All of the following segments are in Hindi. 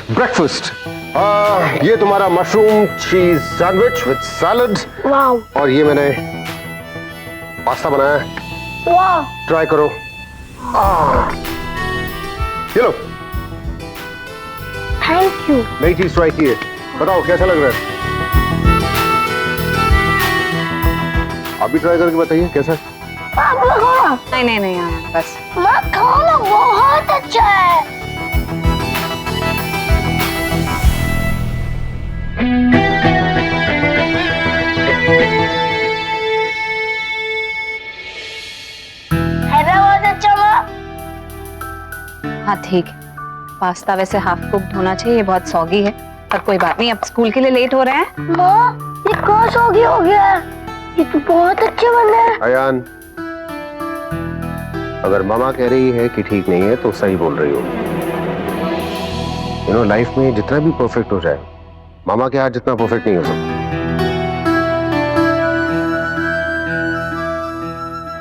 ब्रेकफास्ट। ये तुम्हारा mushroom cheese sandwich with salad. Wow. और ये मैंने पास्ता बनाया है, वाह। ट्राई करो। ये लो, थैंक यू। नई चीज ट्राई की है, बताओ कैसा लग रहा है? आप भी ट्राई करके बताइए कैसा है। नहीं नहीं नहीं आनंद, बस मैं खाना बहुत अच्छा है। है ना बहुत अच्छा माँ? हाँ ठीक है। पास्ता वैसे हाफ कुक्ड होना चाहिए, बहुत सॉगी है, पर कोई बात नहीं, अब स्कूल के लिए लेट हो रहे हैं। माँ ये कौन सॉगी हो गया? ये तो बहुत अच्छे बने हैं। अयान, अगर मामा कह रही है कि ठीक नहीं है तो सही बोल रही हो। लाइफ में जितना भी परफेक्ट हो जाए, मामा के हाथ जितना परफेक्ट नहीं हो सकता।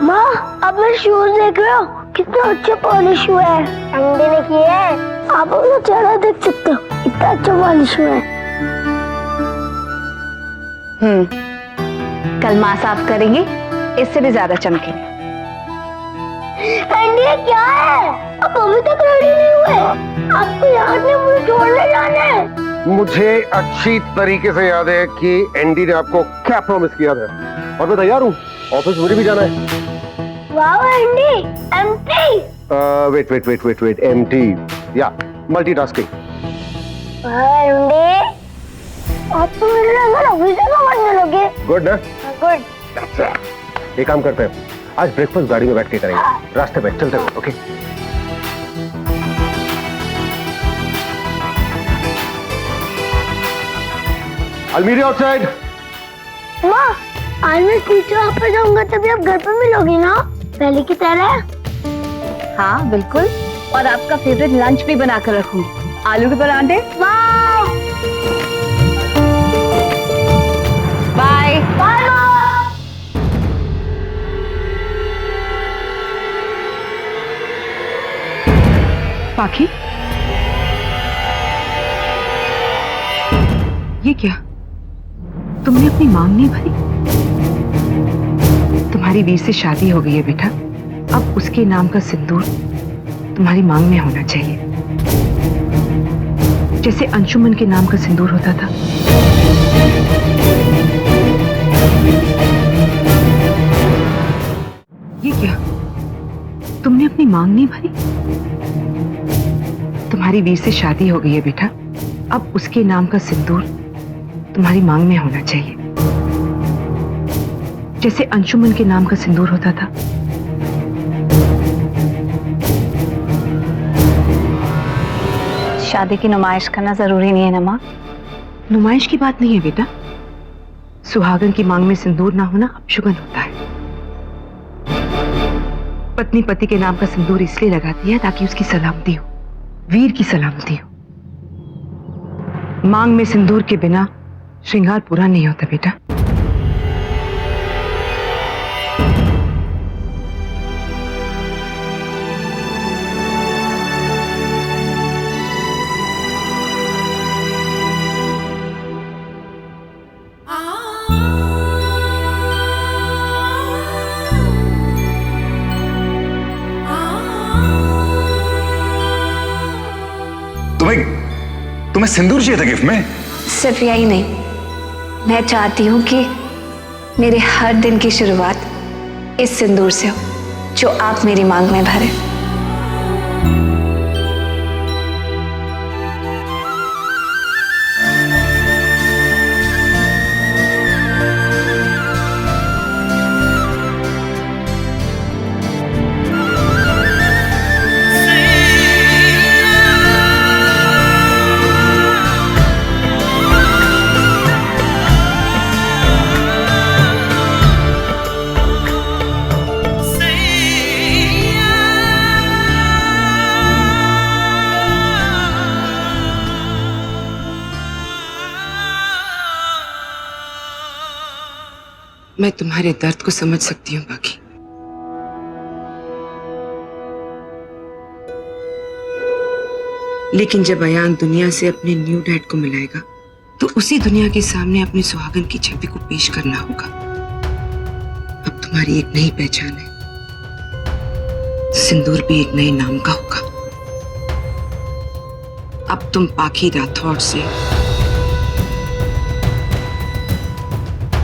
माँ अब मेरे शूज देख रहे हो, कितने अच्छे पॉलिश हुए हैं। अंडे ने किए हैं। आप अपना चेहरा देख सकते हो, इतना अच्छा पॉलिश हुआ है। कल माँ साफ करेंगी, इससे भी ज्यादा चमकेंगे। एंडी ये क्या है? अब अभी तक रेडी नहीं हुए। आपको याद नहीं मुझे छोड़ने जाना है? मुझे अच्छी तरीके से याद है कि एंडी ने आपको क्या प्रॉमिस किया था, और मैं तैयार हूँ, ऑफिस मुझे भी जाना है। वाह एंडी, एम्प्टी। वेट एम्प्टी या मल्टीटास्किंग। एंडी आप तो मेरे अंदर ऑफिसर को बनने लगे। गुड ना? गुड। एक काम करते हैं, आज ब्रेकफास्ट गाड़ी में बैठ के करेंगे, रास्ते पे चलते हुए। ओके? Almere outside. माँ आज मैं टीचर आप पे जाऊंगा, तभी आप घर पे मिलोगी ना पहले की तरह? हाँ बिल्कुल, और आपका फेवरेट लंच भी बना कर रखूंगी, आलू के परांठे। Bye bye bye. पाखी, ये क्या? तुमने अपनी मांग नहीं भरी? तुम्हारी वीर से शादी हो गई है बेटा, अब उसके नाम का सिंदूर तुम्हारी मांग में होना चाहिए, जैसे अंशुमन के नाम का सिंदूर होता था। ये क्या? तुमने अपनी मांग नहीं भरी? तुम्हारी वीर से शादी हो गई है बेटा, अब उसके नाम का सिंदूर तुम्हारी मांग में होना चाहिए, जैसे अंशुमन के नाम का सिंदूर होता था। शादी की नुमाइश करना जरूरी नहीं है ना माँ? नुमाइश की बात नहीं है बेटा, सुहागन की मांग में सिंदूर ना होना अपशुगन होता है। पत्नी पति के नाम का सिंदूर इसलिए लगाती है ताकि उसकी सलामती हो, वीर की सलामती हो। मांग में सिंदूर के बिना श्रृंगार पूरा नहीं होता बेटा। तुम्हें सिंदूर चाहिए था गिफ्ट में? सिर्फ यही नहीं, मैं चाहती हूँ कि मेरे हर दिन की शुरुआत इस सिंदूर से हो जो आप मेरी मांग में भरे। मैं तुम्हारे दर्द को समझ सकती हूँ बाकी। लेकिन जब अयान दुनिया से अपने न्यू डैड को मिलाएगा तो उसी दुनिया के सामने अपने सुहागन की छवि को पेश करना होगा। अब तुम्हारी एक नई पहचान है, सिंदूर भी एक नए नाम का होगा। अब तुम पाखी राठौड़ से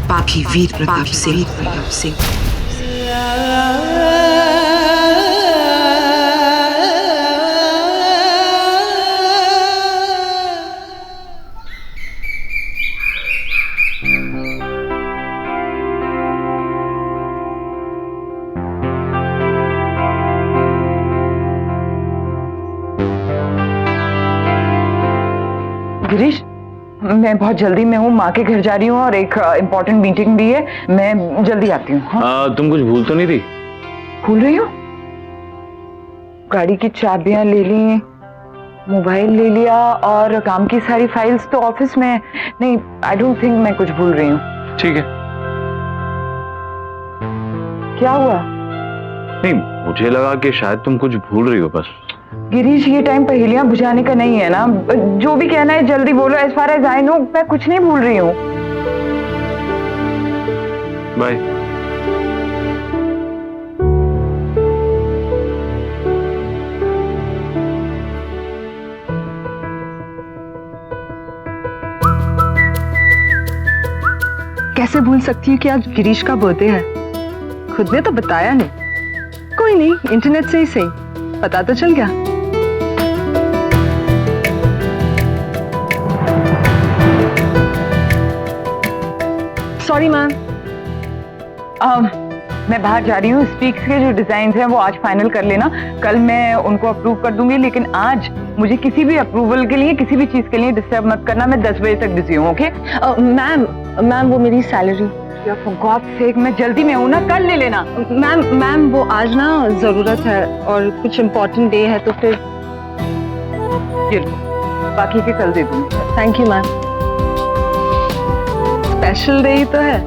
पाखी वीर प्रताप सिंह गिरीश, मैं बहुत जल्दी में हूँ, माँ के घर जा रही हूँ और एक इम्पोर्टेंट मीटिंग भी है। मैं जल्दी आती हूँ। हाँ? तुम कुछ भूल तो नहीं रही? भूल रही हूँ? गाड़ी की चाबियां ले ली, मोबाइल ले लिया और काम की सारी फाइल्स तो ऑफिस में। नहीं, आई डोंट थिंक मैं कुछ भूल रही हूँ। ठीक है। क्या हुआ? नहीं, मुझे लगा कि शायद तुम कुछ भूल रही हो बस। गिरीश, ये टाइम पहेलियां बुझाने का नहीं है ना। जो भी कहना है जल्दी बोलो। As far as I know, मैं कुछ नहीं भूल रही हूँ। बाय। कैसे भूल सकती हूँ कि आज गिरीश का बर्थडे है? खुद ने तो बताया नहीं। कोई नहीं, इंटरनेट से ही सही पता तो चल गया। Sorry ma'am. मैं बाहर जा रही हूँ। स्पीक्स के जो डिजाइन हैं वो आज फाइनल कर लेना, कल मैं उनको अप्रूव कर दूंगी। लेकिन आज मुझे किसी भी अप्रूवल के लिए, किसी भी चीज के लिए डिस्टर्ब मत करना। मैं 10 बजे तक बिजी हूँ। ओके मैम वो मेरी सैलरी। फॉर गॉड सेक, मैं जल्दी में हूँ ना, कल ले लेना। मैम वो आज ना जरूरत है और कुछ इम्पोर्टेंट डे है तो फिर ये लो, बाकी के कल दे दूंगी। Thank you ma'am. Special day ही तो है,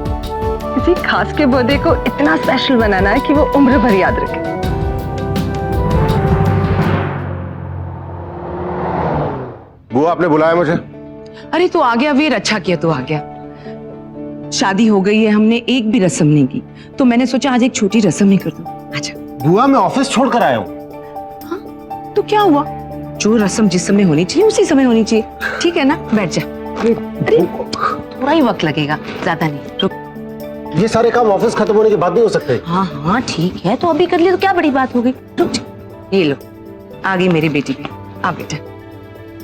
किसी खास के बर्थडे को इतना स्पेशल बनाना है कि वो उम्र भर याद रखे। बुआ, आपने बुलाया मुझे? अरे तू आ गया वीर, अच्छा किया तू आ गया। शादी हो गई है, हमने एक भी रस्म नहीं की, तो मैंने सोचा आज एक छोटी रस्म ही कर दूं। अच्छा बुआ, मैं ऑफिस छोड़कर आया हूँ। हाँ, तो क्या हुआ? जो रस्म जिस समय होनी चाहिए उसी समय होनी चाहिए, ठीक है ना? बैठ जा। अरे थोड़ा ही वक्त लगेगा, ज्यादा नहीं। रुक। ये सारे काम ऑफिस खत्म होने के बाद नहीं हो सकते? हाँ हाँ ठीक है, तो अभी कर लिए तो क्या बड़ी बात हो गई। रुक जा। ये लो, आ गई मेरी बेटी भी। आ बेटा,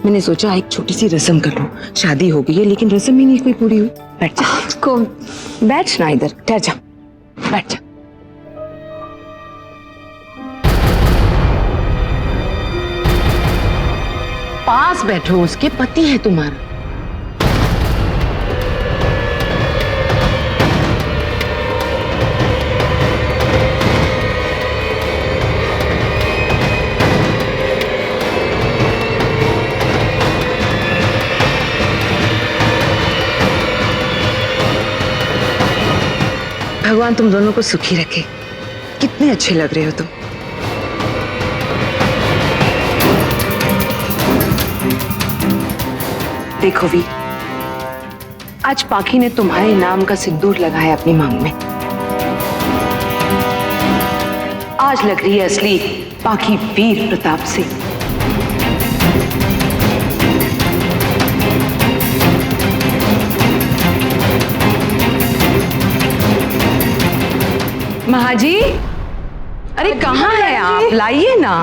मैंने सोचा एक छोटी सी रस्म कर लूं। शादी हो गई है लेकिन रस्म ही नहीं कोई पूरी हुई। बैठ जा। को बैठ ना, इधर ठहर जा, बैठ जा। पास बैठो, उसके पति है तुम्हारा। भगवान तुम दोनों को सुखी रखे। कितने अच्छे लग रहे हो तुम। देखो वी, आज पाखी ने तुम्हारे नाम का सिंदूर लगाया अपनी मांग में। आज लग रही है असली पाखी वीर प्रताप सिंह। महाजी, अरे कहाँ है आप? लाइए ना।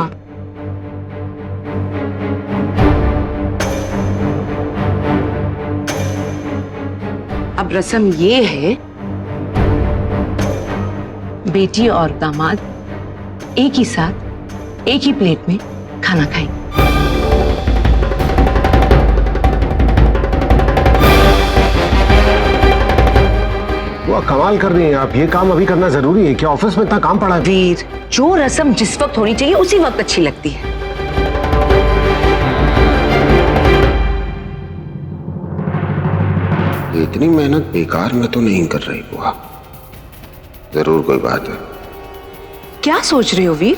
अब रस्म ये है, बेटी और दामाद एक ही साथ एक ही प्लेट में खाना खाएंगे। वो कमाल कर रही हैं आप। ये काम अभी करना जरूरी है क्या? ऑफिस में इतना काम पड़ा है। वीर, जो रस्म जिस वक्त होनी चाहिए उसी वक्त अच्छी लगती है। इतनी मेहनत बेकार में तो नहीं कर रही बुआ। जरूर कोई बात है। क्या सोच रहे हो वीर?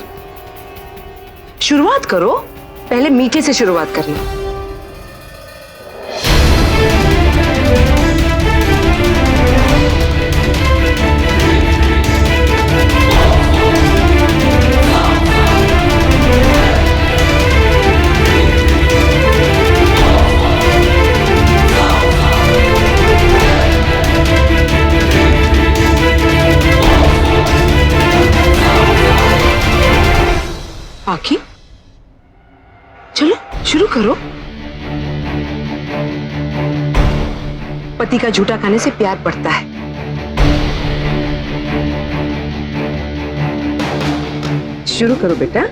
शुरुआत करो। पहले मीठे से शुरुआत करनी। आखी, चलो शुरू करो। पति का झूठा खाने से प्यार बढ़ता है। शुरू करो बेटा।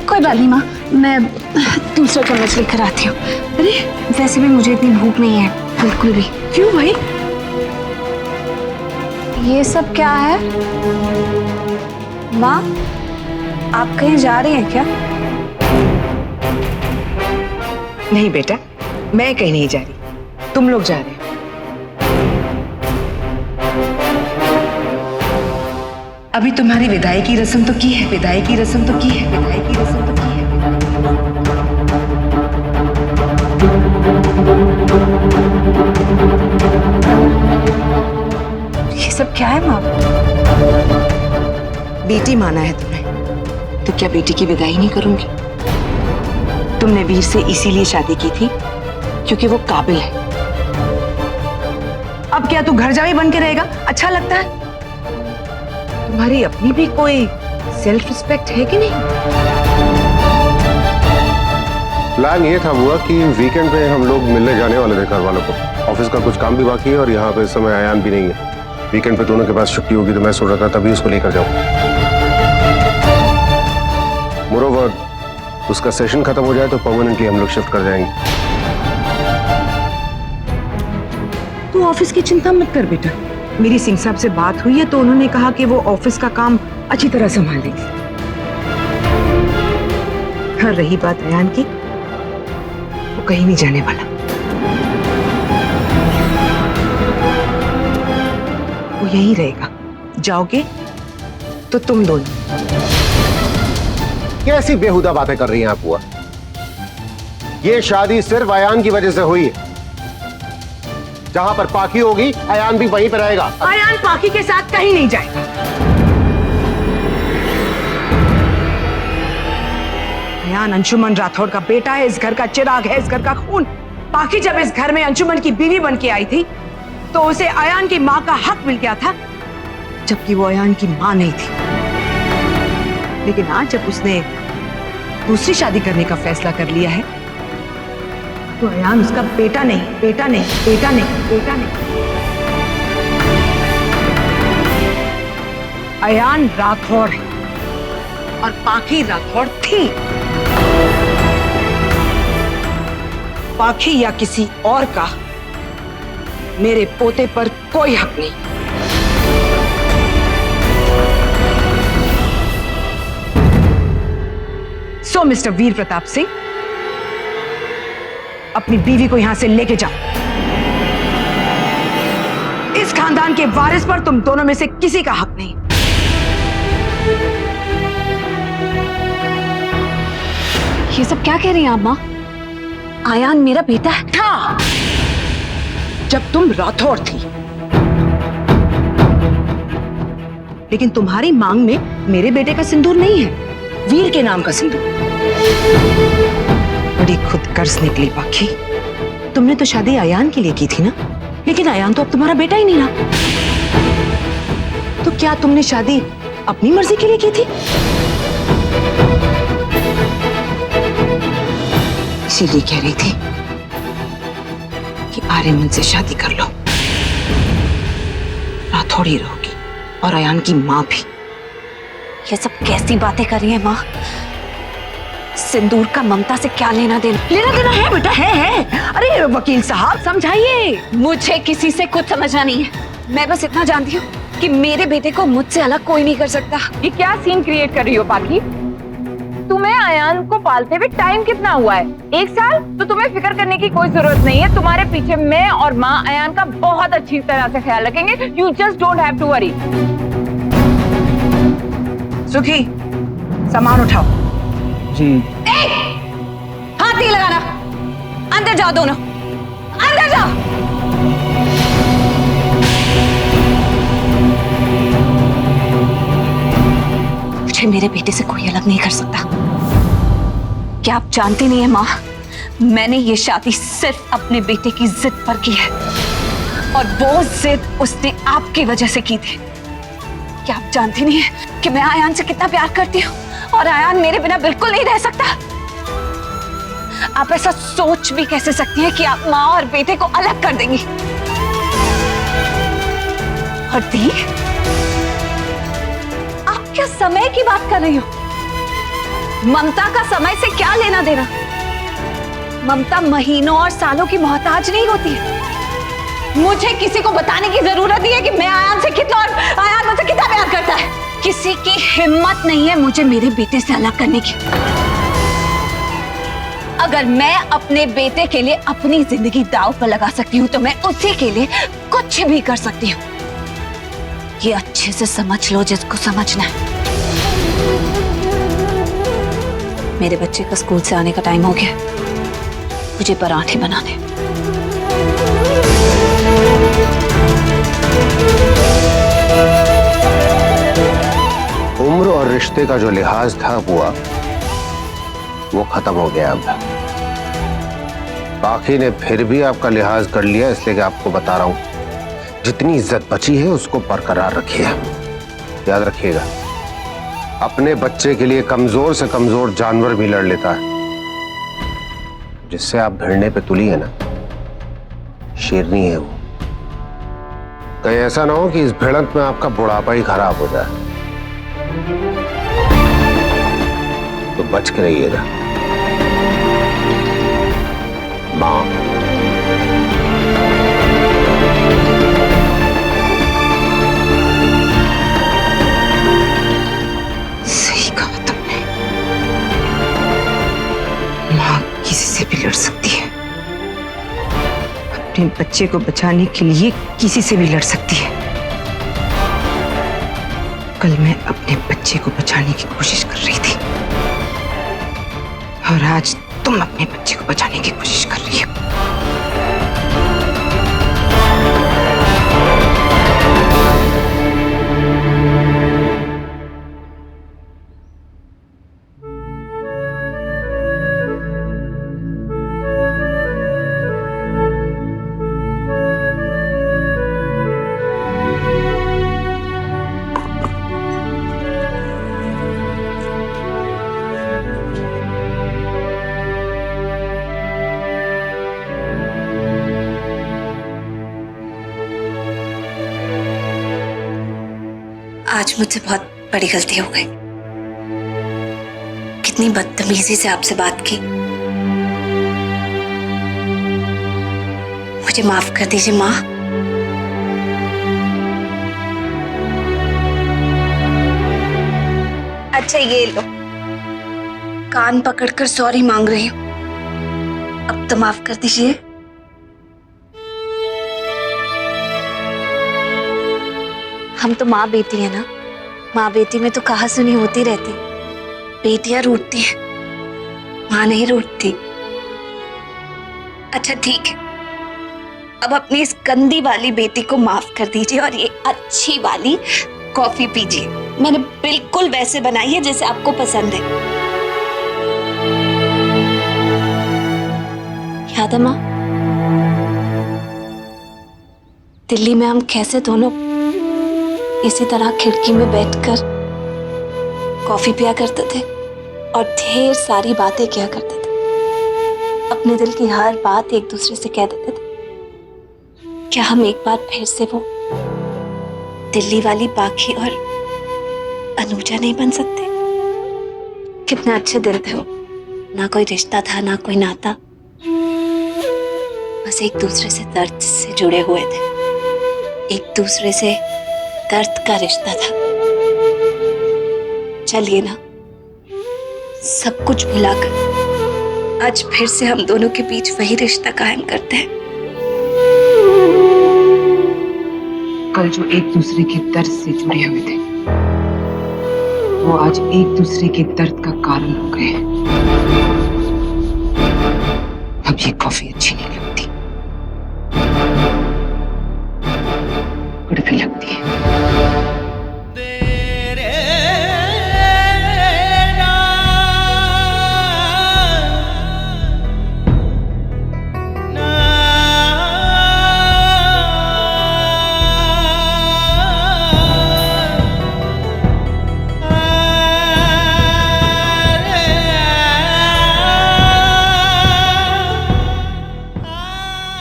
कोई बात नहीं माँ, मैं दूसरा चम्मच लेकर आती हूँ। अरे वैसे भी मुझे इतनी भूख नहीं है बिल्कुल भी। क्यों भाई? ये सब क्या है? माँ, आप कहीं जा रही हैं क्या? नहीं बेटा, मैं कहीं नहीं जा रही, तुम लोग जा रहे हो। अभी तुम्हारी विदाई की रस्म तो की है, विदाई की रस्म तो की है, विदाई की रस्म तो की है। ये सब क्या है माँ? बेटी माना है तुम्हें, तो क्या बेटी की विदाई नहीं करूंगी? तुमने वीर से इसीलिए शादी की थी क्योंकि वो काबिल है। अब क्या तू घर जावी बन के रहेगा? अच्छा लगता है? तुम्हारी अपनी भी कोई सेल्फ रिस्पेक्ट है कि नहीं? प्लान ये था बुआ कि वीकेंड पे हम लोग मिलने जाने वाले थे घर वालों को। ऑफिस का कुछ काम भी बाकी है और यहाँ पे इस समय अयान भी नहीं है। वीकेंड पे दोनों के पास छुट्टी होगी तो मैं सोच रहा था तभी उसको लेकर जाऊँ। मोरोवर उसका सेशन खत्म हो जाए तो परमानेंटली हम लोग शिफ्ट कर जाएंगे। तू ऑफिस की चिंता मत कर बेटा। मेरी सिंह साहब से बात हुई है तो उन्होंने कहा कि वो ऑफिस का काम अच्छी तरह संभाल लेंगे। हाँ, रही बात अयान की, वो कहीं नहीं जाने वाला। वो यहीं रहेगा। जाओगे तो तुम दोनों। कैसी बेहुदा बातें कर रही हैं आप बुआ? ये शादी सिर्फ अयान की वजह से हुई है। जहां पर पाखी होगी अयान भी वहीं पर रहेगा। अयान पाखी के साथ कहीं नहीं जाएगा। अयान अंशुमन राठौड़ का बेटा है, इस घर का चिराग है, इस घर का खून। पाखी जब इस घर में अंशुमन की बीवी बन के आई थी तो उसे अयान की मां का हक मिल गया था, जबकि वो अयान की मां नहीं थी। लेकिन आज जब उसने दूसरी शादी करने का फैसला कर लिया है तो अयान उसका बेटा नहीं, बेटा नहीं, बेटा नहीं, बेटा नहीं। अयान राठौड़ है और पाखी राठौड़ थी। पाखी या किसी और का मेरे पोते पर कोई हक नहीं। सो मिस्टर वीर प्रताप सिंह, अपनी बीवी को यहां से लेके जाओ। इस खानदान के वारिस पर तुम दोनों में से किसी का हक नहीं। ये सब क्या कह रही हैं आप माँ? आयान मेरा बेटा है। था जब तुम राठौड़ थी, लेकिन तुम्हारी मांग में मेरे बेटे का सिंदूर नहीं है, वीर के नाम का सिंदूर। बड़ी खुदगर्ज निकली पाखी। तुमने तो शादी अयान के लिए की थी ना, लेकिन अयान तो अब तुम्हारा बेटा ही नहीं रहा। तो क्या तुमने शादी अपनी मर्जी के लिए की थी? इसीलिए कह रही थी कि आर्यमन से शादी कर लो, राठौड़ ही रहोगी और अयान की माँ भी। ये सब कैसी बातें कर रही है माँ? सिंदूर का ममता से क्या लेना देना? लेना देना है बेटा, है। अरे वकील साहब समझाइए। मुझे किसी से कुछ समझना नहीं है। मैं बस इतना जानती हूँ कि मेरे बेटे को मुझसे अलग कोई नहीं कर सकता। ये क्या सीन क्रिएट कर रही हो पाखी? तुम्हें अयान को पालते हुए टाइम कितना हुआ है? 1 साल? तो तुम्हें फिक्र करने की कोई जरूरत नहीं है। तुम्हारे पीछे मैं और माँ अयान का बहुत अच्छी तरह से ख्याल रखेंगे। You just don't have to worry. Sukhi, सामान उठाओ। जी। हाथ नहीं लगाना। अंदर जाओ दोनों, अंदर जाओ। मुझे मेरे बेटे से कोई अलग नहीं कर सकता। क्या आप जानते नहीं है माँ, मैंने ये शादी सिर्फ अपने बेटे की जिद पर की है और वो जिद उसने आपकी वजह से की थी। क्या आप जानती नहीं है कि मैं आयान से कितना प्यार करती हूँ और आयान मेरे बिना बिल्कुल नहीं रह सकता। आप ऐसा सोच भी कैसे सकती हैं कि आप माँ और बेटे को अलग कर देंगी? और दी, आप क्या समय की बात कर रही हो? ममता का समय से क्या लेना देना? ममता महीनों और सालों की मोहताज नहीं होती है। मुझे किसी को बताने की जरूरत नहीं है कि मैं आयान से कितना और आयान मुझसे कितना प्यार करता है। किसी की हिम्मत नहीं है मुझे मेरे बेटे से अलग करने की। अगर मैं अपने बेटे के लिए अपनी जिंदगी दांव पर लगा सकती हूँ तो मैं उसी के लिए कुछ भी कर सकती हूँ। ये अच्छे से समझ लो जिसको समझना है। मेरे बच्चे का स्कूल से आने का टाइम हो गया, मुझे पराठे बनाने। उम्र और रिश्ते का जो लिहाज था बुआ, वो खत्म हो गया। अब बाकी ने फिर भी आपका लिहाज कर लिया, इसलिए कि आपको बता रहा हूं, जितनी इज्जत बची है उसको बरकरार रखिए। याद रखिएगा, अपने बच्चे के लिए कमजोर से कमजोर जानवर भी लड़ लेता है। जिससे आप भिड़ने पे तुली है ना, शेरनी है वो। कहीं ऐसा ना हो कि इस भिड़ंत में आपका बुढ़ापा ही खराब हो जाए, तो बच के रहिएगा। मां, सही कहा तुमने, माँ किसी से भी लड़ सकती है, अपने बच्चे को बचाने के लिए किसी से भी लड़ सकती है। कल मैं अपने बच्चे को बचाने की कोशिश कर रही थी और आज तुम अपने बच्चे को बचाने की कोशिश कर रही हो। आज मुझसे बहुत बड़ी गलती हो गई। कितनी बदतमीजी से आपसे बात की। मुझे माफ कर दीजिए माँ। अच्छा ये लो, कान पकड़कर सॉरी मांग रही हूँ, अब तो माफ कर दीजिए। हम तो माँ बेटी है ना, माँ बेटी में तो कहा सुनी होती रहती। बेटियां रूठती हैं, माँ नहीं रूठती। अच्छा ठीक है, अब अपनी इस गंदी वाली बेटी को माफ कर दीजिए और ये अच्छी वाली कॉफी पीजिए। मैंने बिल्कुल वैसे बनाई है जैसे आपको पसंद है। याद है माँ, दिल्ली में हम कैसे दोनों इसी तरह खिड़की में बैठकर कॉफी पिया करते थे और ढेर सारी बातें किया करते थे। अपने दिल की हर बात एक दूसरे से कह देते थे। क्या हम एक बार फिर से वो दिल्ली वाली बाकी और अनुजा नहीं बन सकते? कितने अच्छे दिल थे वो, ना कोई रिश्ता था ना कोई नाता, बस एक दूसरे से दर्द से जुड़े हुए थे, एक दूसरे से दर्द का रिश्ता था। चलिए ना, सब कुछ भुलाकर आज फिर से हम दोनों के बीच वही रिश्ता कायम करते हैं। कल जो एक दूसरे के दर्द से जुड़े हुए थे, वो आज एक दूसरे के दर्द का कारण हो गए हैं। अब ये कॉफी अच्छी नहीं लगती, कड़वी लगती है।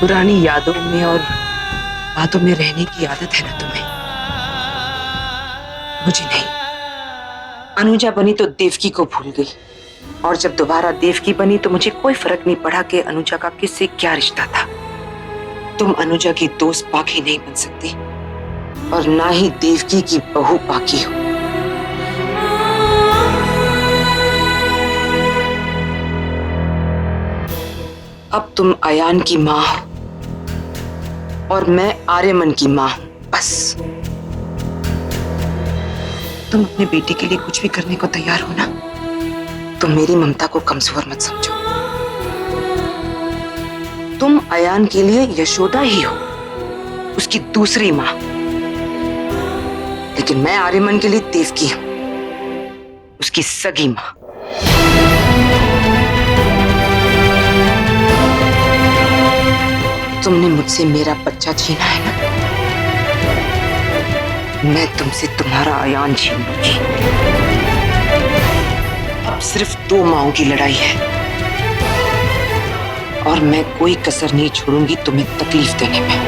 पुरानी यादों में और बातों में रहने की आदत है ना तुम्हें, मुझे नहीं। अनुजा बनी तो देवकी को भूल गई, और जब दोबारा देवकी बनी तो मुझे कोई फर्क नहीं पड़ा कि अनुजा का किससे क्या रिश्ता था। तुम अनुजा की दोस्त बाकी नहीं बन सकती, और ना ही देवकी की बहू बाकी हो। अब तुम अयान की माँ हो और मैं आर्यमन की माँ हूं, बस। तुम अपने बेटे के लिए कुछ भी करने को तैयार हो ना, तुम मेरी ममता को कमजोर मत समझो। तुम अयान के लिए यशोदा ही हो, उसकी दूसरी माँ, लेकिन मैं आर्यमन के लिए देवकी हूं, उसकी सगी माँ। तुमने मुझसे मेरा बच्चा छीना है ना, मैं तुमसे तुम्हारा अयान छीनूंगी। अब सिर्फ 2 माओं की लड़ाई है, और मैं कोई कसर नहीं छोड़ूंगी तुम्हें तकलीफ देने में।